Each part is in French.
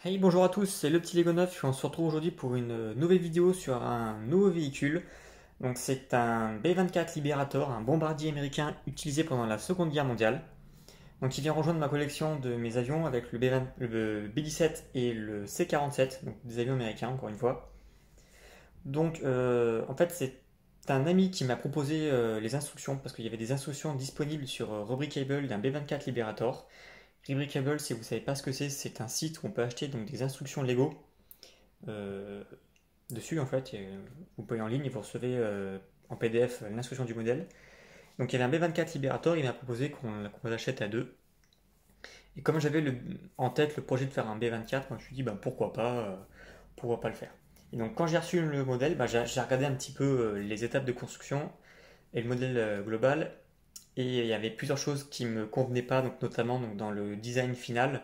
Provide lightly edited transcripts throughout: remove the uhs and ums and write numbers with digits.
Hey, bonjour à tous, c'est le petit Lego 9. On se retrouve aujourd'hui pour une nouvelle vidéo sur un nouveau véhicule. Donc c'est un B-24 Liberator, un bombardier américain utilisé pendant la Seconde Guerre mondiale. Donc il vient rejoindre ma collection de mes avions avec le B-17 et le C-47, donc des avions américains encore une fois. Donc en fait c'est un ami qui m'a proposé les instructions parce qu'il y avait des instructions disponibles sur Rubricable d'un B-24 Liberator. Rubricable, si vous ne savez pas ce que c'est un site où on peut acheter donc des instructions Lego euh, dessus en fait. Vous payez en ligne et vous recevez en PDF l'instruction du modèle. Donc il y avait un B-24 Liberator, il m'a proposé qu'on l'achète à deux. Et comme j'avais en tête le projet de faire un B-24, moi je me suis dit bah, pourquoi pas le faire. Et donc quand j'ai reçu le modèle, bah, j'ai regardé un petit peu les étapes de construction et le modèle global. Et il y avait plusieurs choses qui me convenaient pas, donc notamment donc, dans le design final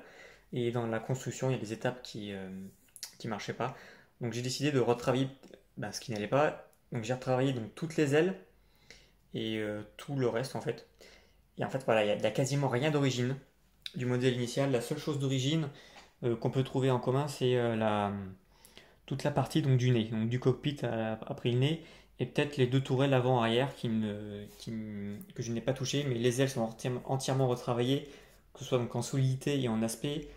et dans la construction, il y a des étapes qui marchaient pas. Donc j'ai décidé de retravailler bah, ce qui n'allait pas. Donc j'ai retravaillé donc, toutes les ailes et tout le reste en fait. Et en fait voilà, il y a quasiment rien d'origine du modèle initial. La seule chose d'origine qu'on peut trouver en commun, c'est toute la partie donc, du nez, donc du cockpit après le nez, et peut-être les deux tourelles avant-arrière que je n'ai pas touchées, mais les ailes sont entièrement retravaillées, que ce soit donc en solidité et en aspect.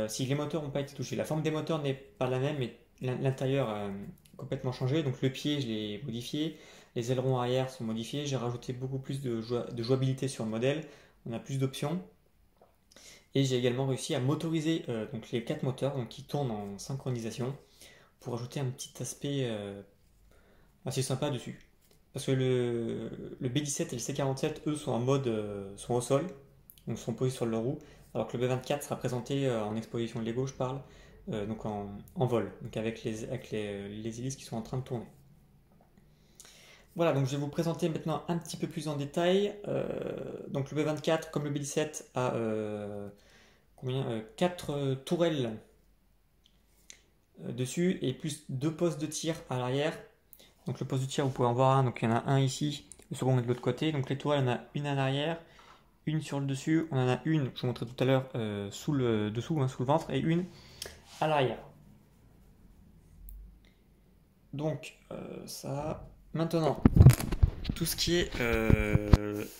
Si les moteurs n'ont pas été touchés, la forme des moteurs n'est pas la même, mais l'intérieur a complètement changé. Donc le pied, je l'ai modifié, les ailerons arrière sont modifiés, j'ai rajouté beaucoup plus de jouabilité sur le modèle, on a plus d'options. Et j'ai également réussi à motoriser donc les quatre moteurs donc, qui tournent en synchronisation pour ajouter un petit aspect assez sympa dessus. Parce que le B17 et le C47, eux, sont en mode sont au sol, donc sont posés sur leur roue, alors que le B24 sera présenté en exposition Lego, je parle, donc en vol, donc avec les hélices qui sont en train de tourner. Voilà, donc je vais vous présenter maintenant un petit peu plus en détail. Donc le B24, comme le B17, a 4 tourelles dessus et plus 2 postes de tir à l'arrière. Donc le poste de tir, vous pouvez en voir un, donc il y en a un ici, le second est de l'autre côté. Donc les tourelles, il y en a une à l'arrière, une sur le dessus, on en a une, je vous montrais tout à l'heure, sous le dessous, hein, sous le ventre, et une à l'arrière. Donc ça. Maintenant, tout ce qui est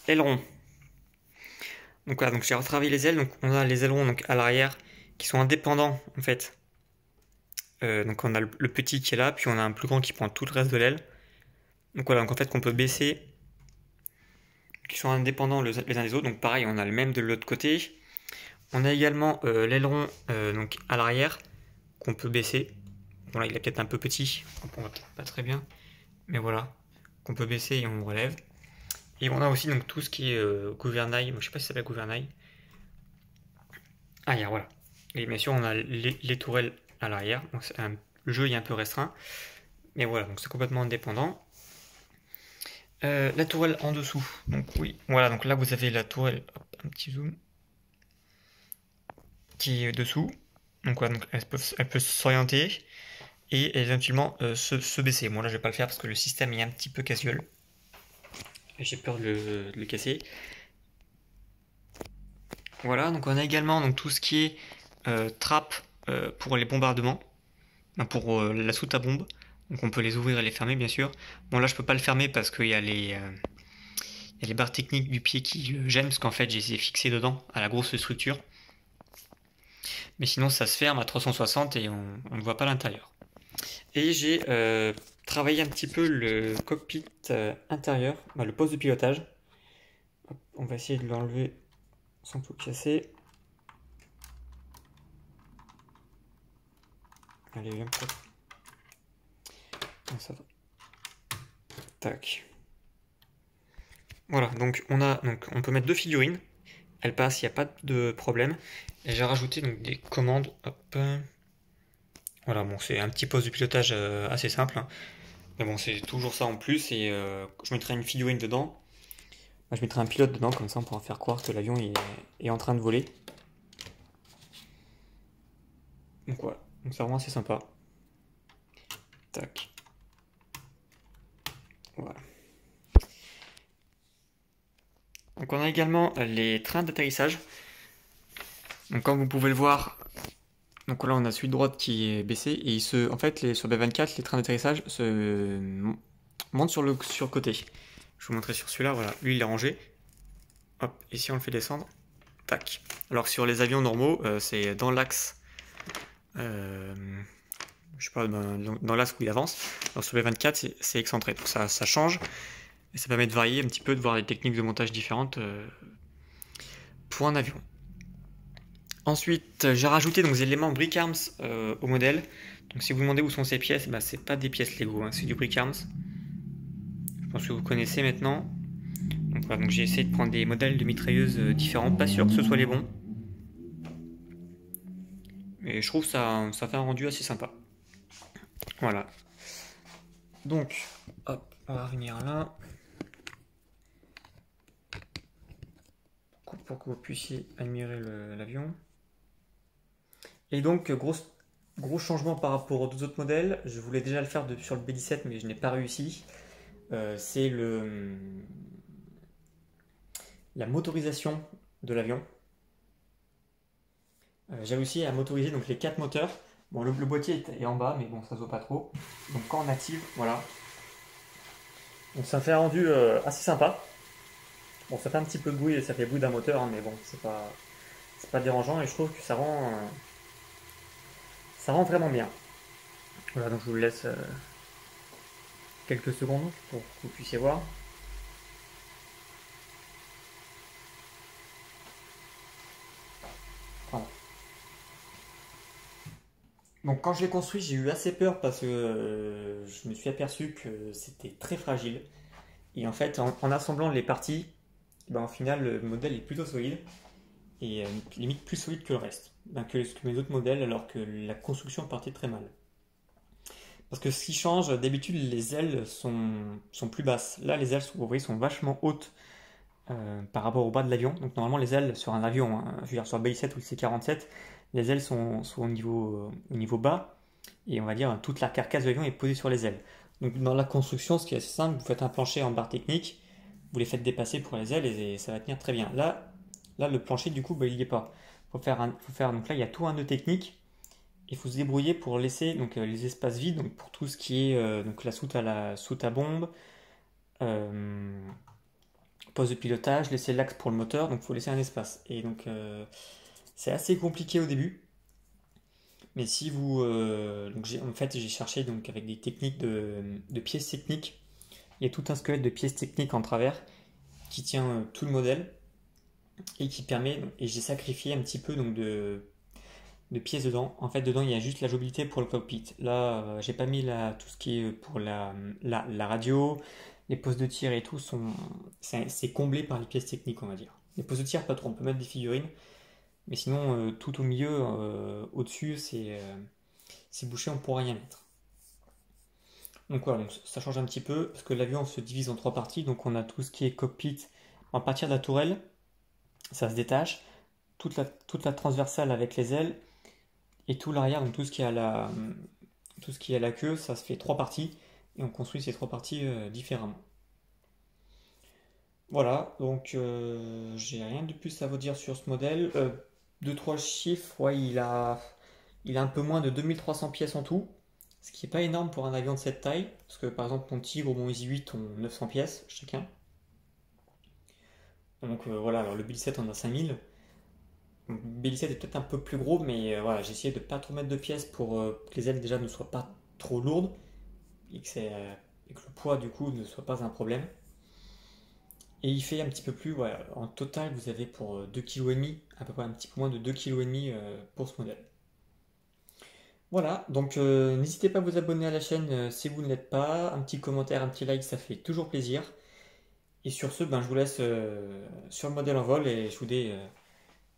aileron. Donc voilà, donc j'ai retravaillé les ailes, donc on a les ailerons donc, à l'arrière qui sont indépendants en fait. Donc on a le petit qui est là, puis on a un plus grand qui prend tout le reste de l'aile. Donc voilà, donc en fait qu'on peut baisser, qui sont indépendants les uns des autres. Donc pareil, on a le même de l'autre côté. On a également l'aileron donc à l'arrière qu'on peut baisser. Bon là il est peut-être un peu petit, on voit peut-être pas très bien, mais voilà, qu'on peut baisser et on relève. Et on a aussi donc tout ce qui est gouvernail. Je sais pas si ça s'appelle gouvernail. Ah, voilà. Et bien sûr, on a les tourelles à l'arrière. Donc le jeu est un peu restreint. Mais voilà, donc c'est complètement indépendant. La tourelle en dessous. Donc oui, voilà, donc là vous avez la tourelle, hop, un petit zoom, qui est dessous. Donc voilà, donc elle peut s'orienter et éventuellement se baisser. Bon là je vais pas le faire parce que le système est un petit peu casse-gueule. J'ai peur de le casser. Voilà, donc on a également donc, tout ce qui est trappe pour les bombardements, pour la soute à bombe. Donc on peut les ouvrir et les fermer bien sûr. Bon là je peux pas le fermer parce qu'il y a les barres techniques du pied qui le gênent parce qu'en fait j'ai essayé fixé dedans à la grosse structure. Mais sinon ça se ferme à 360 et on ne voit pas l'intérieur. Et j'ai travaillé un petit peu le cockpit intérieur, le poste de pilotage. Hop, on va essayer de l'enlever sans tout casser. Allez, viens peut-être. Ça va. Tac. Voilà, donc on peut mettre deux figurines. Elles passent, il n'y a pas de problème. Et j'ai rajouté donc des commandes. Hop. Voilà, bon, c'est un petit poste de pilotage assez simple, hein. Mais bon, c'est toujours ça en plus. Et je mettrai une figurine dedans. Je mettrai un pilote dedans, comme ça on pourra faire croire que l'avion est en train de voler. Donc voilà, donc c'est vraiment assez sympa. Tac. Voilà. Donc on a également les trains d'atterrissage. Donc comme vous pouvez le voir, Donc là, on a celui de droite qui est baissé et en fait, sur B24, les trains d'atterrissage se montent sur le côté. Je vais vous montrer sur celui-là. Voilà, lui il est rangé. Hop, et si on le fait descendre, tac. Alors que sur les avions normaux, c'est dans l'axe. Je sais pas, dans l'axe où il avance. Alors sur B24, c'est excentré. Donc ça change et ça permet de varier un petit peu, de voir des techniques de montage différentes pour un avion. Ensuite, j'ai rajouté donc des éléments Brick Arms au modèle. Donc si vous vous demandez où sont ces pièces, bah, c'est pas des pièces Lego, hein, c'est du Brick Arms. Je pense que vous connaissez maintenant. Donc, voilà, donc j'ai essayé de prendre des modèles de mitrailleuses différents, pas sûr que ce soit les bons. Mais je trouve que ça fait un rendu assez sympa. Voilà. Donc, hop, on va revenir là. Pour que vous puissiez admirer l'avion. Et donc, gros changement par rapport aux deux autres modèles. Je voulais déjà le faire sur le B17, mais je n'ai pas réussi. C'est la motorisation de l'avion. J'ai réussi à motoriser donc les 4 moteurs. Bon, le boîtier est en bas, mais bon, ça se voit pas trop. Donc quand on active, voilà. Donc ça fait un rendu assez sympa. Bon, ça fait un petit peu de bruit et ça fait bruit d'un moteur, hein, mais bon, c'est pas dérangeant et je trouve que ça rend vraiment bien. Voilà, donc je vous laisse quelques secondes pour que vous puissiez voir. Voilà. Donc quand je l'ai construit, j'ai eu assez peur parce que je me suis aperçu que c'était très fragile. Et en fait, en assemblant les parties, ben, au final, le modèle est plutôt solide et limite plus solide que le reste, ben, que mes autres modèles, alors que la construction partait très mal. Parce que ce qui change, d'habitude, les ailes sont plus basses. Là, les ailes, vous voyez, sont vachement hautes par rapport au bas de l'avion. Donc normalement, les ailes sur un avion, hein, je veux dire sur le BI-7 ou le C-47, les ailes sont au niveau bas et on va dire toute la carcasse de l'avion est posée sur les ailes. Donc dans la construction, ce qui est assez simple, vous faites un plancher en barre technique, vous les faites dépasser pour les ailes et ça va tenir très bien. Là le plancher du coup, bah, il n'y est pas. Faut faire donc là il y a tout un nœud technique. Il faut se débrouiller pour laisser donc les espaces vides, donc pour tout ce qui est donc la soute à bombe, poste de pilotage, laisser l'axe pour le moteur, donc il faut laisser un espace. Et donc c'est assez compliqué au début. Mais si vous donc en fait j'ai cherché donc avec des techniques de pièces techniques. Il y a tout un squelette de pièces techniques en travers qui tient tout le modèle et qui permet, et j'ai sacrifié un petit peu donc de pièces dedans. En fait, dedans, il y a juste la jouabilité pour le cockpit. Là, j'ai pas mis tout ce qui est pour la radio, les postes de tir et tout, c'est comblé par les pièces techniques, on va dire. Les postes de tir, pas trop, on peut mettre des figurines, mais sinon, tout au milieu, au-dessus, c'est bouché, on pourra rien mettre. Donc voilà, donc ça change un petit peu, parce que l'avion se divise en 3 parties, donc on a tout ce qui est cockpit. À partir de la tourelle, ça se détache, toute la transversale avec les ailes, et tout l'arrière, donc tout ce qui est à la queue, ça se fait 3 parties, et on construit ces 3 parties différemment. Voilà, donc j'ai rien de plus à vous dire sur ce modèle. 2-3 chiffres, ouais, il a un peu moins de 2300 pièces en tout, ce qui n'est pas énorme pour un avion de cette taille, parce que par exemple mon Tigre ou mon Easy 8 ont 900 pièces chacun. Donc voilà, alors le B17 en a 5000. B17 est peut-être un peu plus gros, mais voilà, j'ai essayé de pas trop mettre de pièces pour que les ailes déjà ne soient pas trop lourdes et que le poids du coup ne soit pas un problème. Et il fait un petit peu plus, voilà, en total vous avez pour 2,5 kg, à peu près un petit peu moins de 2,5 kg pour ce modèle. Voilà, donc n'hésitez pas à vous abonner à la chaîne si vous ne l'êtes pas, un petit commentaire, un petit like, ça fait toujours plaisir. Et sur ce, ben, je vous laisse sur le modèle en vol et je vous dis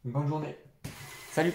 une bonne journée. Salut!